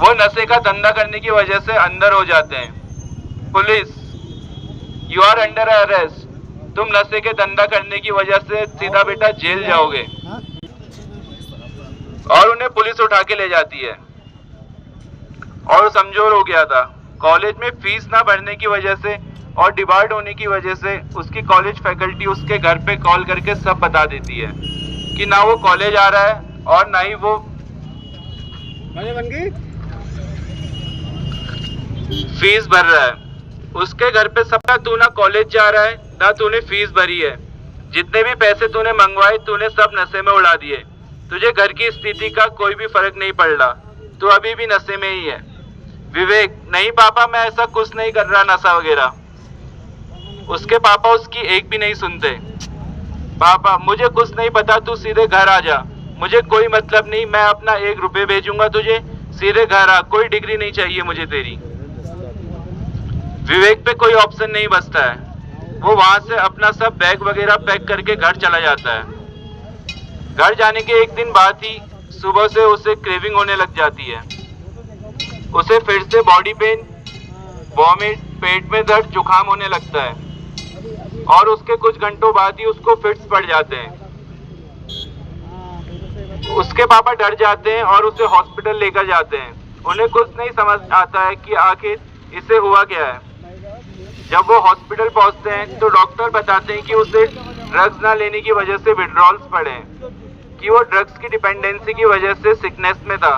वो नशे का धंधा करने की वजह से अंदर हो जाते हैं। Police, you are under arrest. तुम नशे के धंधा करने की वजह से सीधा बेटा जेल जाओगे। और उन्हें पुलिस उठा के ले जाती है और कमजोर हो गया था। कॉलेज में फीस ना भरने की वजह से और डिबार्ड होने की वजह से उसकी कॉलेज फैकल्टी उसके घर पे कॉल करके सब बता देती है कि ना वो कॉलेज आ रहा है और ना ही वो फीस भर रहा है। उसके घर पे सब, तू ना कॉलेज जा रहा है ना तूने फीस भरी है, जितने भी पैसे तूने मंगवाए तूने सब नशे में उड़ा दिए, तुझे घर की स्थिति का कोई भी फर्क नहीं पड़ रहा, तू अभी भी नशे में ही है। विवेक, नहीं पापा मैं ऐसा कुछ नहीं कर रहा नशा वगैरह। उसके पापा उसकी एक भी नहीं सुनते। पापा मुझे कुछ नहीं पता, तू सीधे घर आ जा, मुझे कोई मतलब नहीं, मैं अपना 1 रुपये भेजूंगा तुझे, सीधे घर आ, कोई डिग्री नहीं चाहिए मुझे तेरी। विवेक पे कोई ऑप्शन नहीं बचता है, वो वहां से अपना सब बैग वगैरह पैक करके घर चला जाता है। घर जाने के एक दिन बाद ही सुबह से उसे क्रेविंग होने लग जाती है। उसे फिर से बॉडी पेन, वॉमिट, पेट में दर्द, जुकाम होने लगता है और उसके कुछ घंटों बाद ही उसको फिट्स पड़ जाते हैं। उसके पापा डर जाते हैं और उसे हॉस्पिटल लेकर जाते हैं। उन्हें कुछ नहीं समझ आता है कि आखिर इसे हुआ क्या है। जब वो हॉस्पिटल पहुंचते हैं तो डॉक्टर बताते हैं कि उसे ड्रग्स ना लेने की वजह से विड्रॉल्स पड़े हैं, कि वो ड्रग्स की डिपेंडेंसी की वजह से सिकनेस में था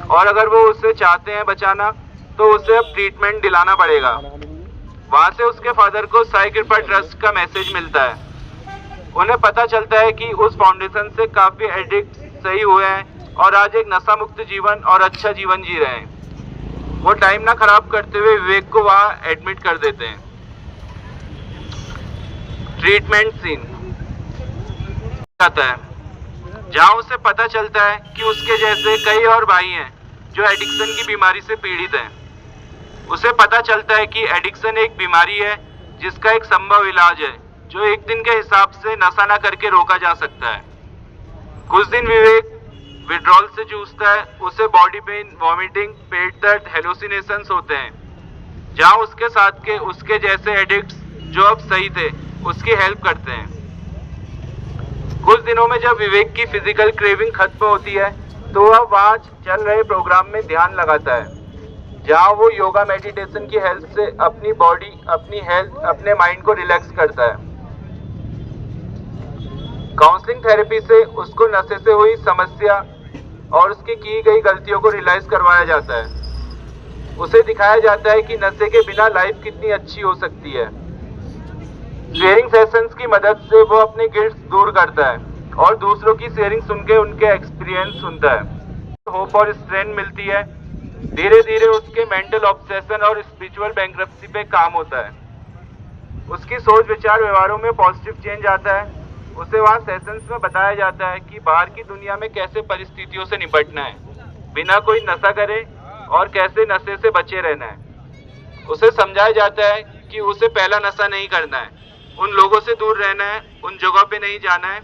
और अगर वो उसे चाहते हैं बचाना तो उसे अब ट्रीटमेंट दिलाना पड़ेगा। वहां से उसके फादर को साई कृपा ट्रस्ट का मैसेज मिलता है। उन्हें पता चलता है कि उस फाउंडेशन से काफी एडिक्ट सही हुए हैं और आज एक नशा मुक्त जीवन और अच्छा जीवन जी रहे हैं। वो टाइम ना खराब करते हुए विवेक को वहां एडमिट कर देते हैं। ट्रीटमेंट सीन आता है जहां उसे पता चलता है कि उसके जैसे कई और भाई हैं जो एडिक्शन की बीमारी से पीड़ित हैं। उसे पता चलता है कि एडिक्शन एक बीमारी है जिसका एक संभव इलाज है जो एक दिन के हिसाब से नशा ना करके रोका जा सकता है। कुछ दिन विवेक विड्रॉल से जूझता है। उसे बॉडी पेन, वॉमिटिंग, पेट दर्द, हेलुसिनेशंस होते हैं। जहां उसके साथ के उसके जैसे एडिक्ट्स जो अब सही थे उसकी हेल्प करते हैं। कुछ दिनों में जब विवेक की फिजिकल क्रेविंग खत्म होती है तो वह वहां चल रहे प्रोग्राम में ध्यान लगाता है जहां वो योगा मेडिटेशन की हेल्प से अपनी बॉडी, अपनी हेल्थ, अपने माइंड को रिलैक्स करता है। काउंसलिंग थेरेपी से उसको नशे से हुई समस्या और उसकी की गई गलतियों को रियलाइज करवाया जाता है। उसे दिखाया जाता है कि नशे के बिना लाइफ कितनी अच्छी हो सकती है। शेयरिंग सेशंस की मदद से वो अपने गिल्ट दूर करता है और दूसरों की शेयरिंग सुन के उनके एक्सपीरियंस सुनता है। होप और स्ट्रेंथ मिलती है। धीरे धीरे उसके मेंटल ऑब्सेशन और स्पिरिचुअल बैंक्रप्सी पे काम होता है। उसकी सोच, विचार, व्यवहारों में पॉजिटिव चेंज आता है। उसे वहाँ सेशंस में बताया जाता है कि बाहर की दुनिया में कैसे परिस्थितियों से निपटना है बिना कोई नशा करे और कैसे नशे से बचे रहना है। उसे समझाया जाता है कि उसे पहला नशा नहीं करना है, उन लोगों से दूर रहना है, उन जगहों पे नहीं जाना है।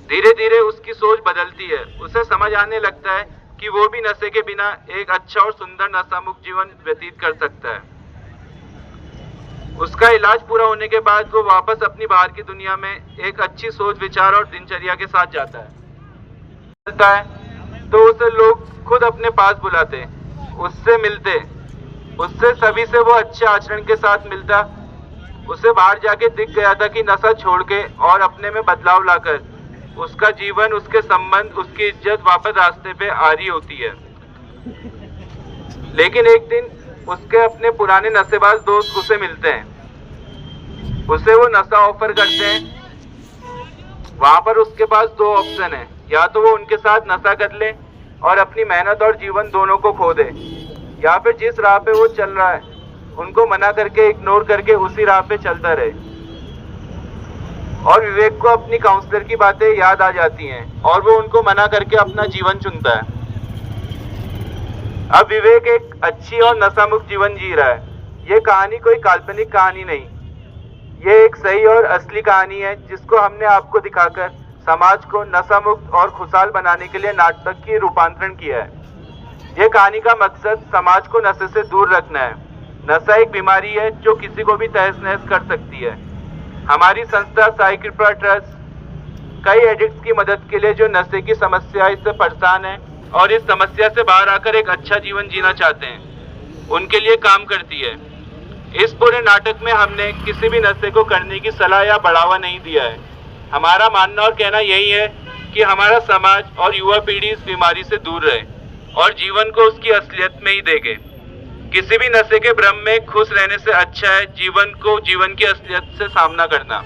धीरे धीरे उसकी सोच बदलती है। उसे समझ आने लगता है कि वो भी नशे के बिना एक अच्छा और सुंदर नशा मुक्त जीवन व्यतीत कर सकता है। उसका इलाज पूरा होने के बाद वो वापस अपनी बाहर की दुनिया में एक अच्छी सोच, विचार और दिनचर्या के साथ जाता है तो उसे लोग खुद अपने पास बुलाते, उससे मिलते, उससे सभी से वो अच्छे आचरण के साथ मिलता। उसे बाहर जाके दिख गया था कि नशा छोड़ के और अपने में बदलाव लाकर उसका जीवन, उसके संबंध, उसकी इज्जत वापस रास्ते पे आ रही होती है। लेकिन एक दिन उसके अपने पुराने नशेबाज दोस्त उसे मिलते हैं। उसे वो नशा ऑफर करते हैं। वहां पर उसके पास 2 ऑप्शन है, या तो वो उनके साथ नशा कर ले और अपनी मेहनत और जीवन दोनों को खो दे, या फिर जिस राह पे वो चल रहा है उनको मना करके, इग्नोर करके उसी राह पे चलता रहे। और विवेक को अपनी काउंसलर की बातें याद आ जाती हैं और वो उनको मना करके अपना जीवन चुनता है। अब विवेक एक अच्छी और नशा मुक्त जीवन जी रहा है। ये कहानी कोई काल्पनिक कहानी नहीं, ये एक सही और असली कहानी है जिसको हमने आपको दिखाकर समाज को नशा मुक्त और खुशहाल बनाने के लिए नाटक की रूपांतरण किया है। ये कहानी का मकसद समाज को नशे से दूर रखना है। नशा एक बीमारी है जो किसी को भी तहस नहस कर सकती है। हमारी संस्था साई कृपा ट्रस्ट कई एडिक्ट्स की मदद के लिए जो नशे की समस्या इससे परेशान है और इस समस्या से बाहर आकर एक अच्छा जीवन जीना चाहते हैं, उनके लिए काम करती है। इस पूरे नाटक में हमने किसी भी नशे को करने की सलाह या बढ़ावा नहीं दिया है। हमारा मानना और कहना यही है कि हमारा समाज और युवा पीढ़ी इस बीमारी से दूर रहे और जीवन को उसकी असलियत में ही देखे। किसी भी नशे के भ्रम में खुश रहने से अच्छा है जीवन को जीवन की असलियत से सामना करना।